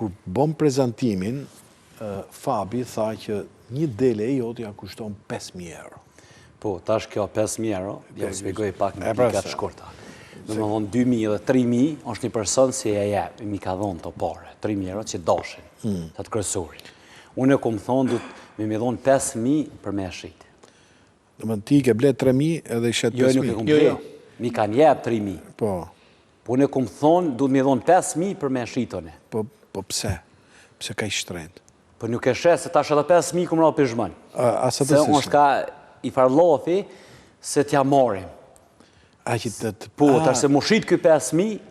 kur bom prezantimin, Fabi tha që një dele e jotë ja kushton 5.000 euro. Po, tash kjo 5.000 euro, ja u shpjegoj pak në pikat shkurta. Dhe më thonë 2.000 dhe 3.000 është një person si e jep, mi ka dhonë të pare, 3.000 euro që dashin, të të kërësurin. Unë e kom thonë, mi dhonë 5.000 për me shrit. Dhe më ti ke ble 3.000 edhe i shetë 5.000? Jo, nuk e kom ble, mi kanë jep 3.000. Po. Po unë e kom thonë, du të mi dhonë 5.000 për me shritone. Po pse? Pse ka i shtrend? Po nuk e shes, se tash edhe 5.000 këmë ra për zhmën. Se është ka i farlofi se t'ja morim. Po, tash se më shrit këj 5.000,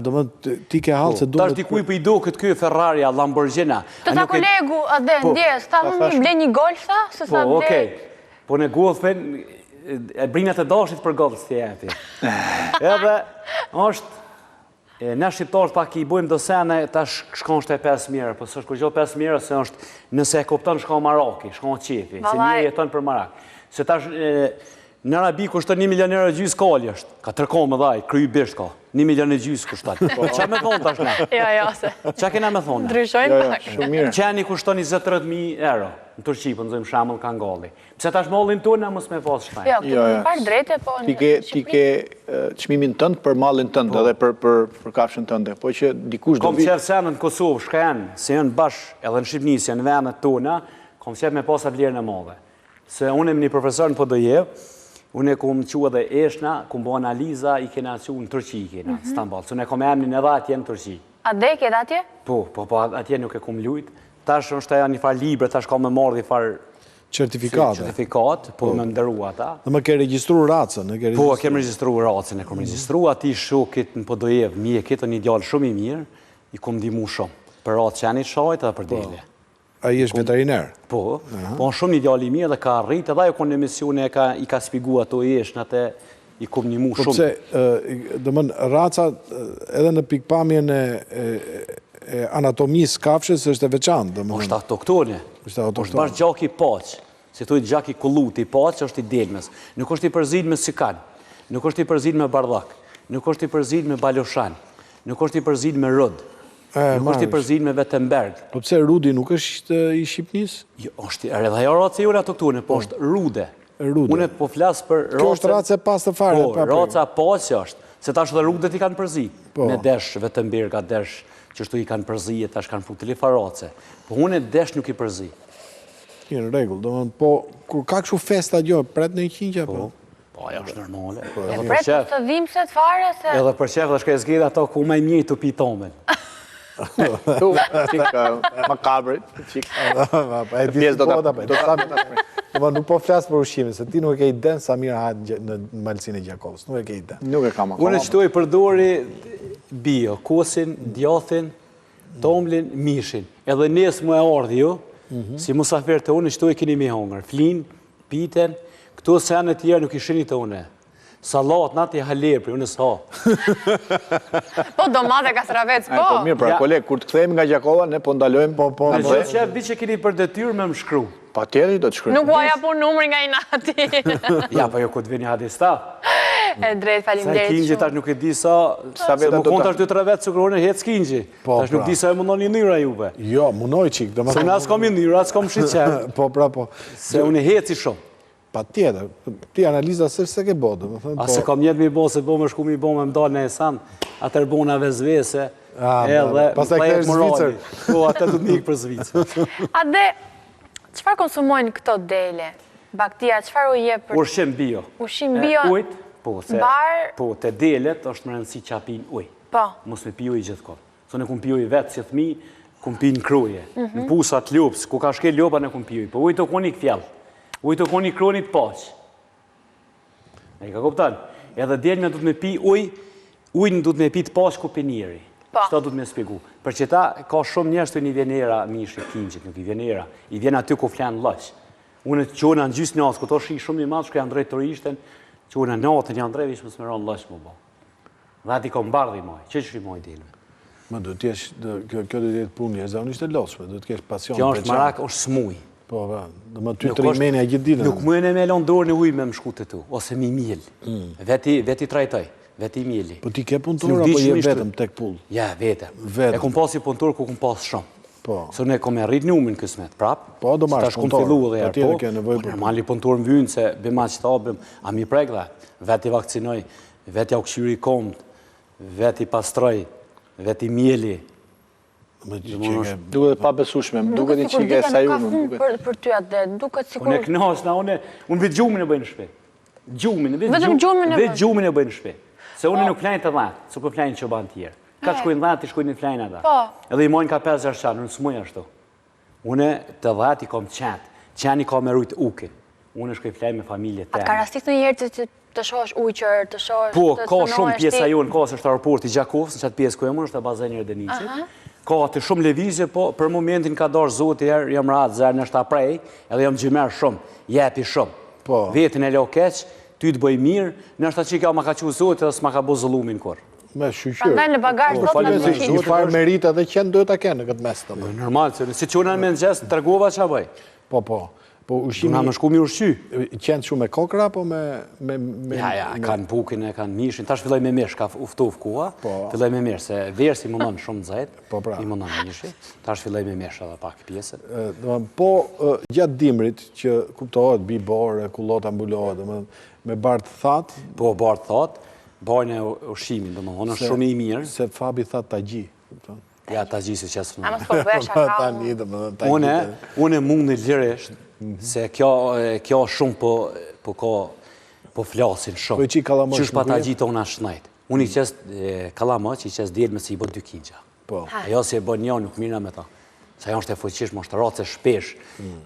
do më ti ke halë se do... Tash t'i kuj për i do këtë këj Ferraria, Lamborghini. Të ta kolegu, adhe, ndjes, ta më ble një golf, tha? Po, okej. Po në golfin, e brinat e dashit për golf, si e ti. Edhe, është, ne shqiptarët pak i bujmë dosene, tash shkon shte 5.000, po së shko gjo 5.000, se është, nëse e kopton shko Maraki, shko Qefi, se një jeton për Marak. Se tash, në Arabi kushton 1 milion euro gjysë kalli është, ka tërkom më dhaj, kry bisht ka, 1 milion e gjysë kushton. Qa me thonë tash ne? Jo, se. Qa kena me thonë? Ndryshojnë pak. Qeni kushton 20-30.000 euro, në Turqi, për nëzojmë shamull kanë galli. Pse tash mallin tonë, mos me pas shtaj. Jo, këtë parë drejte, po në Shqipëri. Ti ke çmimin tënd për mallin tënd edhe për kafshën tënde, po që dikush do vi... Kom qef senën në Kosovë, shkajen, se janë bashkë, edhe në Shqipëni, se janë vendet tona, kom qef me pas vlerën e madhe. Se unë e një profesor në Podojev, unë e kom qua dhe eshna, kom bo analiza, i kena qua në Turqi, i kena, Stamboll. Se unë e kom emnin edhe atje në Turqi. A dhe ke dhe atje? Po, atje nuk e kom lujt. Tash është e një farë libre, tash ka me marrë një farë certifikat, po me ndëru ata. Dhe me ke registru racën? Po, kem registru racën, e kom registru ati shokit në Podojev, mjekit, një djallë shumë i mirë, i kom dimu shumë, për racë që janë i shajt edhe për dele. A i është veteriner? Po, po shumë një djallë i mirë dhe ka rritë, edhe jo konë në emisione i ka spigu ato i eshnë atë i kom një mu shumë. Po pse, dhe mënë, raca edhe në pikpamjen e anatomisë kafshës është e veçantë. Është autoktone, është bashkë gjaki i paqë, si tu i gjaki kulluti i paqë është i delmes. Nuk është i përzid me sikan, nuk është i përzid me bardhak, nuk është i përzid me baloshan, nuk është i përzid me rëd, nuk është i përzid me Vetemberg. Po pse rudi nuk është i Shqipnis? është edhe jo raca i unë autoktone, po është rude. Une po flasë për racë... Kjo është race pas të fare? Po, raca paqë është, se tash dhe rudet i kanë përzid, me desh Vetemberg, a desh që shtu i kanë përzi e tash kanë fruktili farace. Po unë e desh nuk i përzi. Në regull, po, kur ka këshu festa gjo, pret në i qingja? Po, aja është normale. E pret të dhimse të fare se... Edhe për qef dhe shka e zgjeda ato ku me mjej të pi tomen. Tu, qikë makabrit, qikë. Pjesë do të nuk po flasë për ushimin, se ti nuk e ke i den Samir Hajt në malësin e Gjakovës. Nuk e ke i den. Nuk e kam. Unë qëtu i përdori bio, kosin, djathin, tomlin, mishin. Edhe nesë mu e ardhi ju, si musafir të unë, qëtu i kini mi hongër. Flin, piten, këto sene tjerë nuk i shini të une. Salat, nati halepri, unë s'ha. Po, domate, kastravec, po. Po, mirë, pra, kolegë, kur të kthejmë nga Gjakova, ne po ndalojmë, po. Në gjithë qef, di që kini për detyrë me më shkru. Pa tjeri do të shkru. Nuk vaja për numri nga i nati. Ja, pa jo ku të vini hadista. E drejt, falimderit shumë. Sa i tash nuk e di sa, se më konë tash 2-3 vetë cukrone, hetë s'kinji. Tash nuk di sa e mundon një njëra juve. Jo, mundoj qik. Se unë as kom një njëra, as kom shqeqer. Po, pra, po. Se unë heci shumë. Pa tjetër, ti analiza se ke bodë. A se kam jetë mi bo, se bo me shku mi bo me mdalë në esan, atër bo në vezvese, edhe plejet morali. Po, atër du t'mikë për Zvicër. A dhe, qëfar konsumojnë këto dele? Baktia, qëfar u je për... Ushqim bio. Ushqim bio... Ujt, po, te delet është më rëndësi që apin uj. Po. Mos me pi uj gjithë kohë. So ne kum pi uj vetë, si thmi, kum pi në kruje. Në pusat ljupës, ku ka shkel ljupa ne kum pi uj. Po uj të konik fjallë. Ujtë të koni kronit paqë. E ka kuptan? Edhe djelme du të me pi ujnë du të me pi të paqë ku për njeri. Qëta du të me spigu? Për që ta ka shumë njerës të një vjenera mishë i kinqit, nuk i vjenera. I vjen aty ku flenë lëqë. Unë të qona në gjysë njësë, këto shi shumë i madhë, shkë janë drejtë të rishten, qona në natën janë drejtë, ishë më smeron lëqë më bo. Dhe ati kom bardhi moj, që që moj dilme? Më du t'jesh, kjo du t'jetë punë njëzë, unë ishte lëqme, du t'kesh pasion. Kjo është marak, është smuj. Po, dhe më ty të rimenja gjithë ditën. Nuk mëjnë e me lonë dorë në ujë me më shku të tu, ose mi milë. Veti trajtoj. veti mjeli. Po ti ke punëtor apo je vetëm tek pull? Ja, vetëm. Vetëm. E kom pas si punëtor ku kom pas shumë. Po. Se unë kom arrit numrin kësmet prap. Po, do marrësh tash kom punëtor, fillu edhe patjetër po. ke nevojë për Normali punëtor më vjen se bëma çtabëm, a mi pregla, veti vakcinoj, veti au këshyri komt, veti pastroj, veti mjeli. Duket pa besueshme, më duket një çike sa ju më duket. Për ty atë, duket sikur... Unë knasna, unë vetë gjumin e bëjnë në shtëpi. Gjumin, Vetëm gjumin e vetë gjumin e bëjnë në shtëpi. Se unë nuk flajnë të dhatë, se po flajnë çoban tjerë. Ka shkojnë dhatë, shkojnë në flajnë ata. Edhe i mojnë ka 5-6 qanë, unë s'muj ashtu. Unë të dhatë i kom qatë, qani ka me rujtë ukin. Unë shkoj flajnë me familje të Atë ka rastit në njerë të shosh ujqër, të shosh... Po, ka shumë pjesa jonë, ka se është aeroporti Gjakovës, në qatë pjesë ku e më është e bazenjër Denici. Ka të shumë levizje, po për momentin ka dorë zotë herë, jam ratë zërë në shta prej, edhe jam gjymer shumë, jepi shumë. Vetin e lo keq, ty të bëj mirë, në shta që ka ma ka që zotë edhe s'ma ka bo zëllumin kur. Me shqyqyr. Prandaj në bagazh do të në mëqin. I farë merita dhe qenë duhet ta kenë në këtë mes të më. Normal, si që unë me në gjestë, të tërgova që a bëj. Po ushqimi... Nga më shku mi ushqy. Qenë shumë me kokra, po me... Ja, kanë bukin, kanë mishin. Tash filloj me mish, ka uftu kua. Filloj me mish, se versi më nënë shumë zajt. I më nënë mishi. Tash filloj me mish edhe pak pjesë. Po, gjatë dimrit, që kuptohet, bi borë, kullota mbulohet, me bartë thatë... Po, bartë thatë, barën e ushqimin, dhe më thonë, është shumë i mirë. Se Fabi thatë tagji. Ja, tagji se qesë fënë. A më s'po bësh akau. Une mund në lirisht, se kjo shumë po flasin shumë. Qysh pa tagji të unë ashtë najtë. Unë i qesë kalamaj, i qesë djelme si i bët 2 kingja. Ajo se e bën një nuk mirë me ta. Se ajo është e fuqish, më është ratë se shpesh.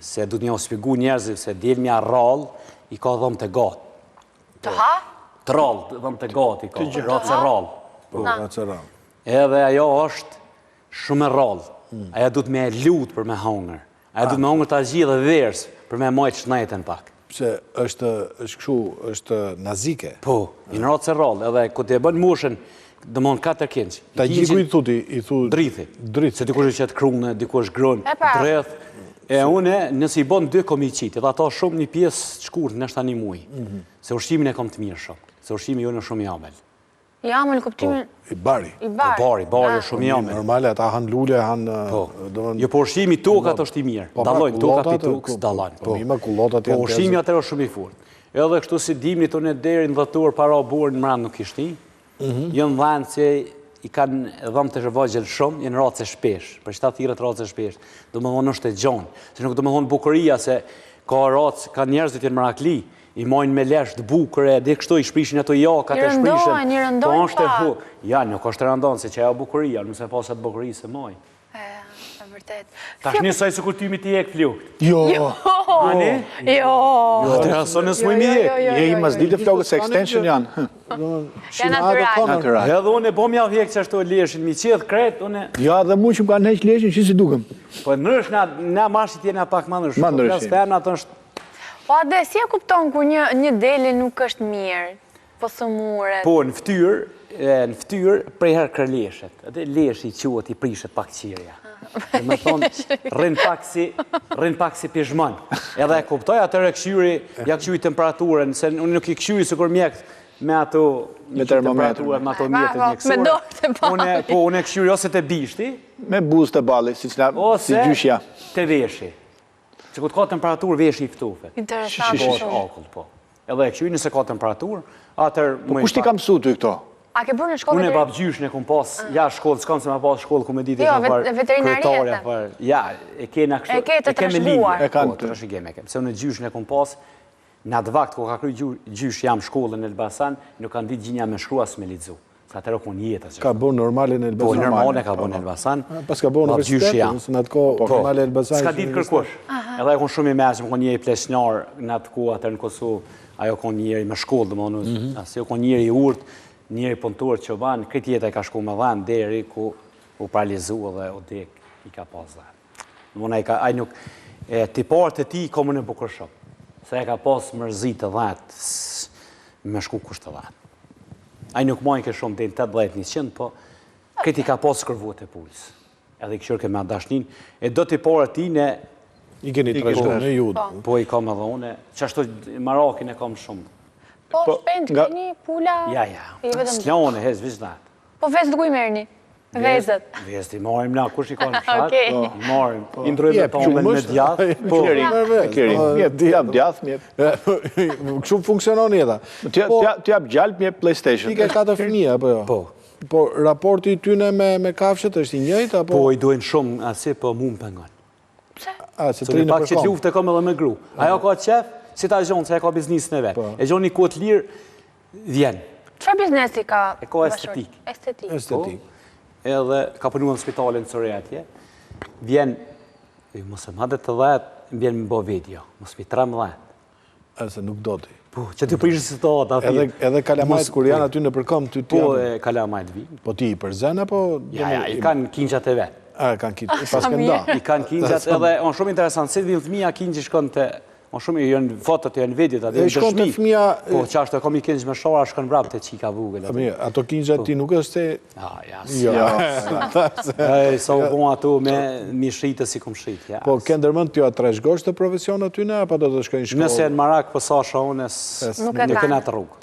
Se du të një ospigu njerëziv, se djelme a rallë, i ka dhëmë të gatë. Të ha? Të rallë, dhëmë të gatë i ka, ratë se rallë. Ratë se rallë. Edhe ajo është shumë e rallë. Aja du të me lutë për me hongër. Aja du të me hongër të agji dhe versë për me majtë shnajten pak. Pse është këshu, është nazike? Po, i në ratë se rallë. Edhe këtë e bënë mushën, dhe mënë 4 kinqë. Ta gjiku i thuti? Drithi. Se dikush është qëtë krune, dikush grënë, dreth. E une, nësi i bënë 2 komi qitë, edhe ato shumë një pjesë shkurë, nështë ta një mujë. Se ushqimin e kom të mirë shumë. Se ushqimi ju në shumë jamel. Jamel, kuptimin... I bari. Bari është shumë jamel. Normale, ata hanë lule, hanë... Jo, po ushqimi tokat është i mirë. Dalojnë tokat i tukës, dalojnë. Po ushqimi atër është shumë i furt. Edhe kështu si dimni të në deri në dhëtur para o burë në mranë nuk ishti. Jënë dhanë që i kanë dhëmë të shëvagjel shumë, jenë ratë se shpesh. Për qëta thirët ratë se shpesh. Do më thonë është e gjonë. Se nuk do më thonë bukuria se ka ratë, ka njerëzit jenë mrakli. I mojnë me lesh të bukëre, dhe kështu i shprishin ato jakat e shprishin. I rëndojnë pak. Ja, nuk është rëndonë, se që ajo bukuria, nëse pasat bukuria se mojnë. E vërtet. Tash njësaj se kur ty mi ti e këflukt. Jo! Ani? Jo! Atër aso nësë mëj mi e. Je i mas ditë flokët se extension janë. Ja natural. Edhe unë e bom ja vjek që ashtu e leshin, mi qedh kret, unë... Ja, dhe mu që më kanë heq leshin, që si dukëm. Po nërsh na mashit jena pak ma nërsh. Po ade, si e kupton kur një dele nuk është mirë, po sëmure? Po, në ftyrë prej herë kër leshet. Edhe leshi quët i prishet pak qirja. Dhe me thonë, rrin pak si pishman. Edhe e kuptoj atër e këshyri, ja këshyri temperaturën, se unë nuk i këshyri së kur mjekët me ato temperaturën, me ato mjetët mjekësore. Me dorë të bali. Po, unë e këshyri ose të bishti. Me buz të bali, si gjyshja. Ose të veshi. Që këtë ka temperaturë vesh i ftufe. Interesant shumë. Po. Edhe e këshuj nëse ka temperaturë, atër... Po kushti kam su të i këto? A ke bërë në shkollë? Unë e babgjysh në kom pas, ja shkollë, s'kam se ma pas shkollë ku me ditë jo, veterinarieta. Ja, e kena kështu... E ke të trashëguar. E kanë të trashëgeme kem. Se unë e gjysh në kom pas, në atë vakt, ku ka kry gjysh jam shkollën në Elbasan, nuk kanë ditë gjinja me shkruas me lidzu. Atër okun jetës. Ka bo normale në Elbasan? Po, normale ka bo në Elbasan. Pas ka bo në universitetë, nësë në atë ko normale Elbasan... Ska ditë kërkush. Edhe e kon shumë i mesëm, kon njeri plesnar në atë ko, atër në Kosovë, ajo kon njeri me shkollë, dhe më në, asë kon njeri urt, njeri punëtor që banë, këtë jetë e ka shku me dhanë, deri ku u paralizu dhe u dek i ka pas dhanë. Mëna i ka, aj nuk, tiparët e ti komë në bukur shumë, se e ka pas mërzit të dhatë, me shku kusht të dhatë. Aj nuk mojnë ke shumë dhe në 8-100, po këti ka posë kërvot e pullës. Edhe i këshur ke me dashnin. E do t'i porë ti në... I keni të rejshtë në judë. Po i kam edhe une. Që ashtu Marakin e kam shumë. Po, shpend, keni pula... Ja. Slone, hez, vizdat. Po vezët ku i merrni? Vezët. Vezët i marim na, kush i ka në fshat? Okej. I marim. Indrojme tonë me djath. Po, Keri, mjep djath, mjep. Kështu funksionon jeta. T'jap gjallë, mjep PlayStation. Ti ke 4 fëmijë apo jo? Po. Po raporti tyne me kafshët është i njëjtë apo? Po, i dojnë shumë, asi, po mu më pengon. Pse? Se Se në pak që luftë e kam edhe me gru. Ajo ka qef, si ta gjonë, se e ka biznisën e vetë. E gjoni ku të lirë, vjen. Çfarë biznesi ka? E ka estetik. Estetik. Edhe ka punu në spitalin sëre atje. Vjen, mos e madhe të 10, vjen më bo video. Mos mi 13. Se nuk do ti. Po, që ty prishë si të atë. Edhe kalamajt kur janë aty në përkom, ty Po, janë. kalamajt vinë. Po ti i përzen apo? Ja, i kanë kinqat e vetë. Kanë kitë, pas kënda. I kanë kinqat edhe, on shumë interesant, se vinë fëmija kinqi shkon të... On shumë, janë fotot, janë videot, atë E shkon të fëmija... Po, qashtë e kom i kinqë me shora, shkon brap të qika vugël. Ato kinqat ti nuk është e... Sa u bon ato me mi shritë si kom shritë. Po, ke ndërmend t'ju atë trashgosh të profesion aty në, apo do të shkojnë shkollë? Nëse në Marak, po sa shonës, Nuk e nuk e kanë. në të rrugë.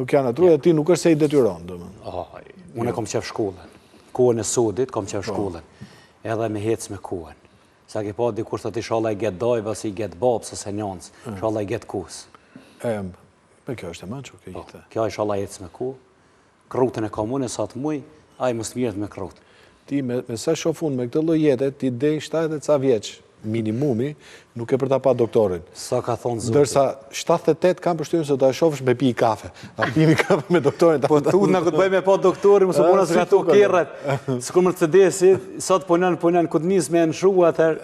Nuk janë aty, e ti nuk është se i detyron, domethënë. Unë e kom qef shkollën. Kohën e sodit, kom qef shkollën. Edhe me hec me kohën. Sa ke pa dikur të ti shala i get dojve, si i get babë, së se njënës, shala i get kus. Me kjo është e manqo, kjo gjithë. Kjo e shala hec me ku, krutën e komune, sa të muj, a i mos mirët me krutë. Ti me sa shofun me këtë lloj jete, ti dej 70 ca vjeç minimumi, nuk e për ta pa doktorin. Sa ka thonë zotë. Ndërsa 78 kam përshtypjen se ta shofësh me pi kafe. Ta pimi kafe me doktorin. Po tu na këtë bëjmë pa doktorin, mos u puna se ka to kerret. Sikur Mercedesi, sot punon ku të nis me nshu atër.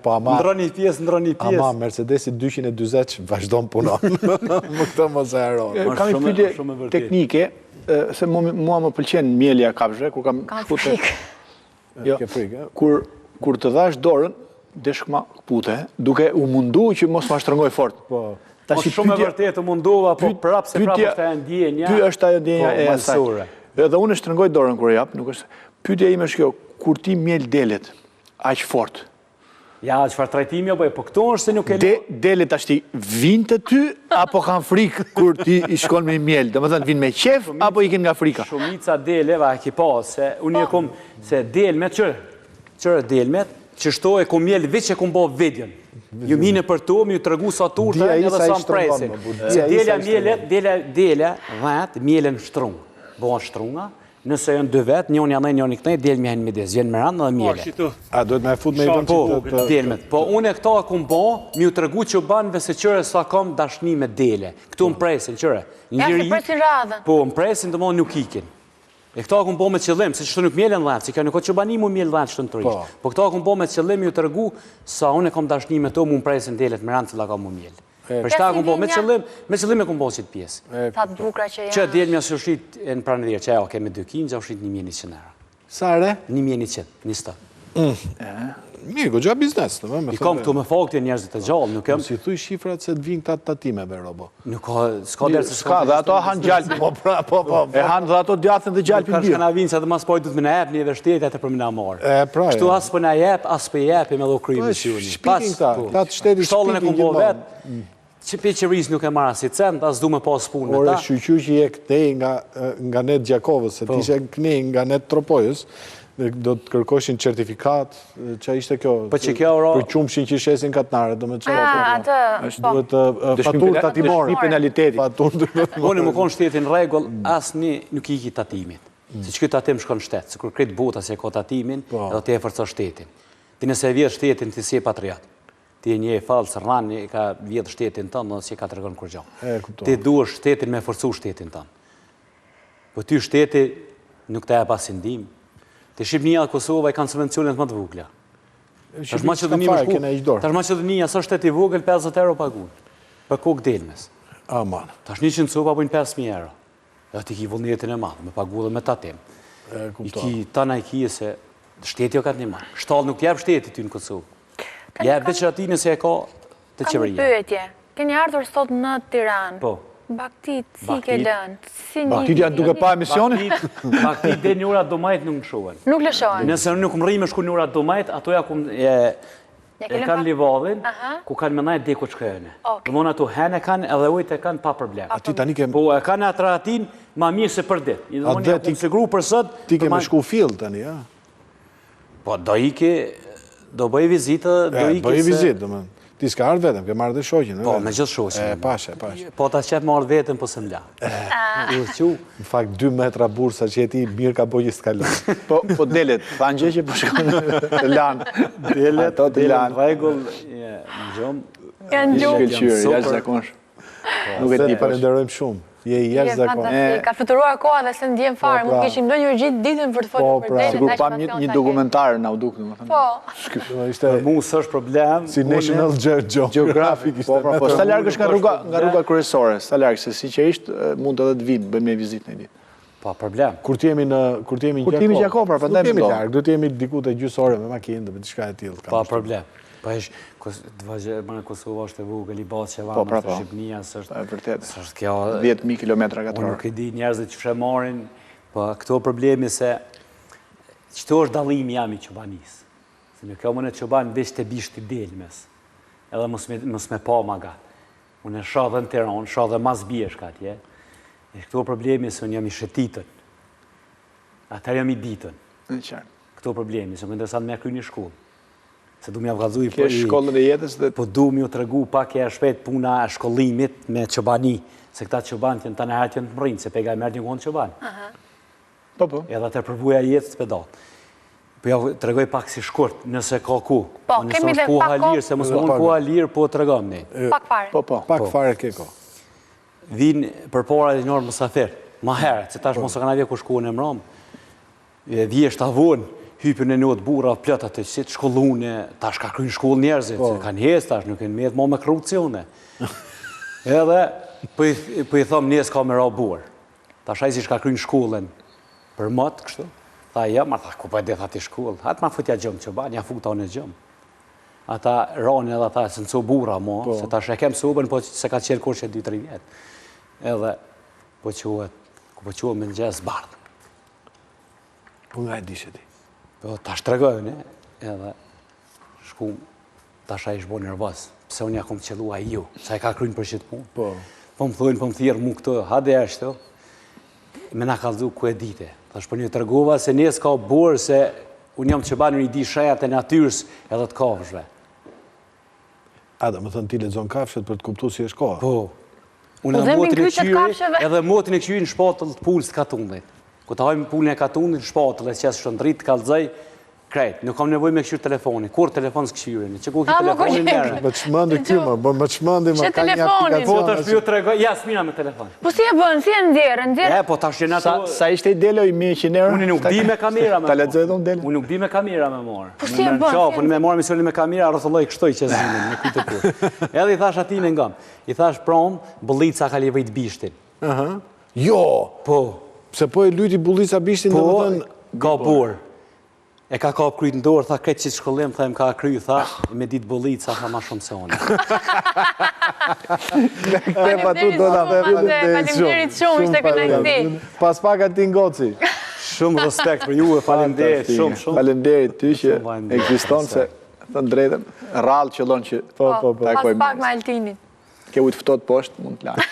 Po ama. Ndroni pjesë. Ama Mercedesi 240 vazhdon punon. Më këtë mos e haro. Kam një pyetje teknike, se mua më pëlqen mielja kafshëve, kur kam shkuar. Ke frikë, Kur të dhash dorën, desh ma pute, duke u mundu që mos ma shtrëngoj fort. Po shumë e vërtet të mundova, po prapë se prapë është e ndjenja. Ky është ajo ndjenja e asaj. Edhe unë shtrëngoj dorën kur e jap, nuk është. Pyetja ime është kjo, kur ti mjel delet aq fort. Ja, çfarë trajtimi apo po këto është se nuk e Delet ashti vinë të ty, apo kanë frikë kur ti i shkon me mjel? Domethënë vinë me qef, apo ikin nga frika? Shumica deleva e ki pas, se unë e kom, se delmet qërë delmet, që shto e kom mjel veç e kom bo vidjen. Ju mine për to, mi ju të regu sa turta edhe sa më presin. Se delja mjelet, delja vet, mjelen shtrung. Bohen shtrunga, nëse janë 2 vet, njën janë njën i këtej, del me henë midis, vjen me randë dhe mjele. A duhet me fut me i vënd që të delmet. Po unë e këta kom bo, mi ju të regu që banve se qëre sa kam dashni me dele. Këtu më presin, qëre. Ja, se presin radhën. Po, më presin të më nuk ikin. E këta akun bo me qëllim, se qështu nuk mjelen dhenë, si kjo nuk o që bani mu mjel dhenë qështu në të rishë. Po këta akun bo me qëllim ju të regu, sa unë e kom dashni me to, mu më presin delet me randë cila ka mu mjel. Për shta akun bo me qëllim e kom bo qitë pjesë. Sa të bukra që janë. Që del mja së ushit e në pranë dhirë, që ajo keme 2 kinja, ushit 1.100 euro. Sa re? 1.100, një stë. Mirë, gëgja biznes. I kam këtu me fakti e njerëzit e gjallë, nuk kem... Si thuj shifrat se të vinë këta tatimeve, robo. Nuk ka, s'ka dërë se s'ka, dhe ato hanë gjallë. Po. E hanë dhe ato djatën dhe gjallë për Ka shka na vinë, se dhe mas pojtë du të më në epë një dhe shtetet e për më në marë. Kështu asë për në jep, asë për jep, me do kryjë misioni. Shpikin këta të shteti Shtallën e shpikin kom bo vetë, që pe qëris nuk e marra si cent, asë du me pas punë me Ore, ta. shqyqy që je këtej nga net Gjakovës, se ti që kënej nga net Tropojës, do të kërkoshin certifikat, që ishte kjo, për qumshin që shesin katnare, do me qëra atë, është duhet fatur të atimore. Penaliteti. Unë më konë shtetin regull, asë një nuk i ki tatimit. Se që këtë tatim shkon shtetë, se kur kretë bota se ka tatimin, edhe të e forco shtetin. Ti nëse e vjetë shtetin, ti si e patriat. Ti e një e falë, së rrani, ka vjetë shtetin tënë, dhe si e ka të regonë kur gjo. Ti duesh shtetin me forcu shtetin tënë. Po ty shteti nuk të e pasindim. Të Shqipënia dhe Kosova i kanë subvencionet më të vogla. Tash Maqedonia sa shteti vogël 50 euro pagun. Për kokë delmes. Aman. Tash 100 copa bujnë 5.000 euro. Dhe ti ki vullnetin e madhë, me pagu dhe me tatim. I ki tana i ki se shteti o ka të një marë. Shtalë nuk t'jep shteti ty në Kosovë. Jep veç ati nëse e ka të qeveria. Ka një pyetje. Keni ardhur sot në Tiranë. Po. Baktit, si ke lënë? Baktit janë duke pa emisionin? Baktit dhe njëra domajt nuk në shohen. Nuk lëshohen? Nëse nuk më rrimë shku njëra domajt, ato ja kum e kanë livadhin, ku kanë mënaj deku që këjëne. Dëmon ato hen e kanë edhe ujt e kanë pa problem. Po e kanë atratin ma mirë se për dit. Dëmon e kumë sigru për sët. Ti ke me shku fill tani, ja? Po do do bëj vizitë, bëj vizitë, dëmon. Ti s'ka ardhë vetëm, ke marrë dhe shoqin. Po, me gjithë shoqin. Pashe. Po ta qep marrë vetëm, po se mla. Në fakt, 2 metra bursa që jeti, mirë ka bojë s'kalon. Po delet, tha në gjë që po shkonë të lanë. Delet, regull, në gjumë. Janë gjumë. Shkëllqyre, jashtë zakonsh. Nuk e ti pash. Falenderojmë shumë. Je i jashtë zakonsh. Ka fluturuar koha dhe se ndjen fare, mund kishim do një gjithë ditën për të folur për delet. Sigur pam një dokumentar në auduk. Po. Për mu së është problem. Si National Geographic. Po, sta largë është nga rruga kryesore, sta largë, se sinqerisht mund edhe të vinë, bëjmë një vizitë në ditë. Pa, problem. Kur t'jemi në Gjako, pra, Kur t'jemi largë, do t'jemi diku të gjysore me makinë dhe për t'shka e tjilë. Pa, problem. Pa ish, në Kosovë është e vogël, i basë që vanë, është Shqipnia, është kjo... 10.000 km/h. Unë nuk e di njerëzit që fremarin, po këto problemi se qëto është dalimi jam i qobanisë. Se në kjo më në qoban veç të bisht të delmes, edhe mos me pa maga. Unë e shra dhe në Teron, shra dhe mas bjesh ka tje. E këto problemi se unë jam i shetitën, atër jam i ditën. Këto problemi, se më interesant me kry një shkollë. Se du m'ja vgazuj për i... shkollën e jetës dhe... Po du m'ju të regu pak e shpet puna e shkollimit me qobani. Se këta qoban të në të nëherë të në të mërinë, se pega e mërë një konë qoban. Po. Edhe të përbuja jetës të pedat. Po ja të regoj pak si shkurt, nëse ka ku. Po, kemi dhe pak ko. Se mësë mund ku halirë, po të regom ne. Pak fare. Po. Pak fare ke ko. Vinë për para dhe njërë mësafir. Ma herët, se tash mos e kanë avje ku shkuën e mram. Vjesht avonë. Hypën e njët bura plët atë, si të shkollune, tash ka krynë shkollë njerëzit, kanë hes tash, nuk e në metë ma me korupcione. Edhe, po i thëmë njës ka me ra burë. Tash ajzi shka krynë shkollën për mëtë, kështu. Tha, ja, ma tha, ku pa e dhe tha ti shkollë. Atë ma futja gjëmë që ba, nja futa unë e gjëmë. Ata rani edhe ata, se nëso bura mo, se tash e kem sobën, po se ka qërë kur që 2-3 vjetë. Edhe, po quhet me në gjesë bardë. Po nga e di që ti. Po, ta shtregojnë, edhe shkum, ta shaj shbo nervës, pse unë ja kom qëllua i ju, sa e ka krynë për qitë punë. Po më thujnë, po më thirë mu këtë, hade e shto, me na kaldu ku e dite. Ta shpo një të regova se njës ka burë se unë jam që banë një di shajat e natyrës edhe të kafshve. Ada, më thënë ti lexon kafshet për të kuptu si është koha. Po, unë edhe motin e qyri, edhe motin e qyri në shpatëll të pulës të katundit. Ku të hajmë pulën e katundit, shpatëll e qesë shëndrit, të kalëzaj, krejt. Nuk kam nevoj me këshyrë telefoni. Kur telefon së këshyrin? Që ku ki telefonin nërë? Me të shmëndi kjo, më të shmëndi, më ka një aplikacion. Po të shpju të regoj, ja, s'mina me telefon. Po si e bënë, si e ndjerë? E, po ta shqena të... Sa ishte i deloj 100 euro? Unë nuk di me kamera me ta lexoj edhe unë deloj. Unë nuk di me kamera me morë. Po si e bënë? Unë me morë misioni me kamera, rrëthëlloj kështoj që zimin, me kujtë kur. Edhe i thash ati me ngam. I thash prom, bëllica ka livrit bishtin. Jo! Po. Pse po e lyti bullica bishtin dhe më thënë... Po, ka burë. E ka kap kryt në dorë, tha këtë që shkollim, tha im ka kry, tha, me ditë bullica, tha ma shumë se unë. Faleminderit shumë, ishte kënaqësi. Pas pak ati ngoci. Shumë respekt për ju e faleminderit, shumë. Faleminderit ty që ekziston se, të drejtën, rrallë qëllon që... Pas pak me Altinin. Ke ujtë fëtot poshtë, mund të lajë.